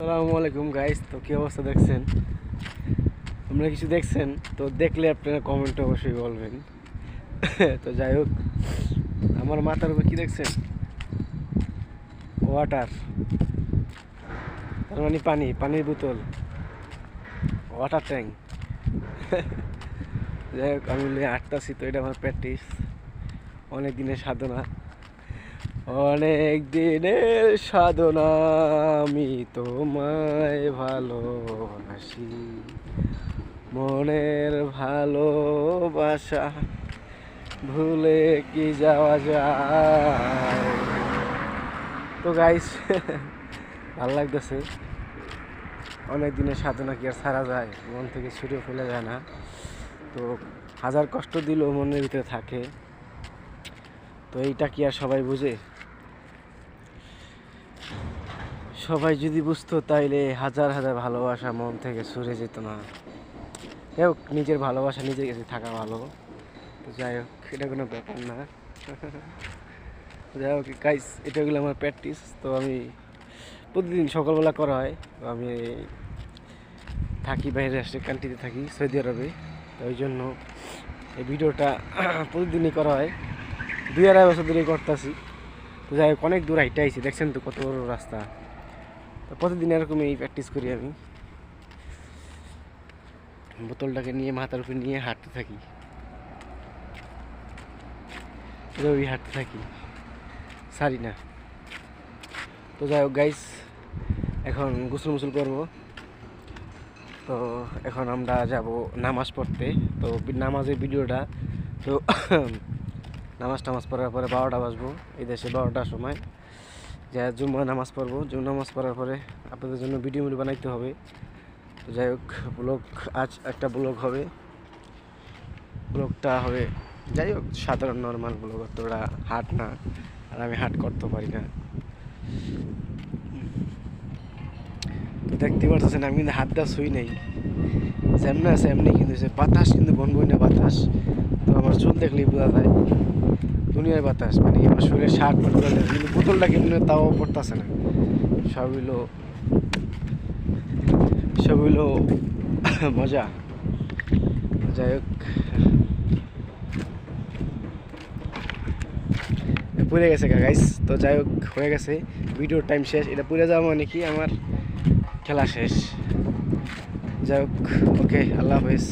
আসসালামু আলাইকুম গাইস। তো কি অবস্থা দেখছেন? আপনারা কিছু দেখছেন? তো দেখলে আপনারা কমেন্টে অবশ্যই বলবেন। তো যাই হোক, আমার মাথার উপর কি দেখছেন? ওয়াটার, তার মানে পানির বোতল, ওয়াটার ট্যাঙ্ক। যাই হোক, আমি হাঁটতেছি, তো এটা আমার প্র্যাকটিস, অনেক দিনের সাধনা। অনেক দিনের সাধনা, আমি তোমায় ভালোবাসি, মনের ভালোবাসা ভুলে কি যাওয়া যায়। তো গাইস, ভালো লাগতেছে। অনেক দিনের সাধনা কি আর ছাড়া যায়? মন থেকে ছুঁড়ে ফেলে যায় না। তো হাজার কষ্ট দিলেও মনের ভিতরে থাকে। তো এইটা কি আর সবাই বুঝে? সবাই যদি বুঝতো তাইলে হাজার হাজার ভালোবাসা মন থেকে সরে যেত না। যাই হোক, নিজের ভালোবাসা নিজের কাছে থাকা ভালো। তো যাই হোক, এটা কোনো ব্যাপার না। যাই হোক গাইস, এটা হলো আমার প্র্যাকটিস। তো আমি প্রতিদিন সকালবেলা করা হয়। তো আমি থাকি বাইরে, রাষ্ট্রের কান্ট্রিতে থাকি, সৌদি আরবে। তো ওই জন্য এই ভিডিওটা প্রতিদিনই করা হয়, 2-2.5 বছর ধরেই করতেছি। তো যাই হোক, অনেক দূর হাইটে আইছি, দেখছেন তো কত বড় রাস্তা। তো প্রতিদিন এরকমই প্র্যাকটিস করি আমি। বোতলটাকে নিয়ে মাথার উপরে নিয়ে হাঁটতে থাকি, এভাবেই হাঁটতে থাকি, সারি না। তো যাই হোক গাইস, এখন গোসল মুসল করবো। তো এখন আমরা যাব নামাজ পড়তে। তো নামাজের ভিডিওটা, তো নামাজ টামাজ পড়ার পরে 12টা বাজবো, এই দেশে 12টার সময় যা জুম্মা নামাজ পড়বো। জুম্মা নামাজ পড়ার পরে আপনাদের জন্য ভিডিও বানাইতে হবে। তো যাই হোক, ব্লগ, আজ একটা ব্লগ হবে। ব্লগটা হবে, যাই হোক, সাধারণ নর্মাল ব্লগ, অতটা হাট না, আর আমি হাট করতে পারি না। তো দেখতে পারতেছেন আমি কিন্তু হাত দেওয়া শুই নেই, যেমন আছে এমনি, কিন্তু বাতাস কিন্তু বনবইনা বাতাস। তো আমার চুল দেখলেই বোঝা যায় দুনিয়ার বাতাস, মানে আমার শরীরের শার্ট পড়তে, কিন্তু বোতলটা কিন্তু তাও পড়তেছে না। সব হইলো মজা। যাই হোক, পুড়ে গেছে গাইস। তো যাই হোক, হয়ে গেছে, ভিডিওর টাইম শেষ। এটা পুড়ে যাওয়া মানে কি আমার খেলা শেষ। যাই হোক, ওকে, আল্লাহ হাফেজ।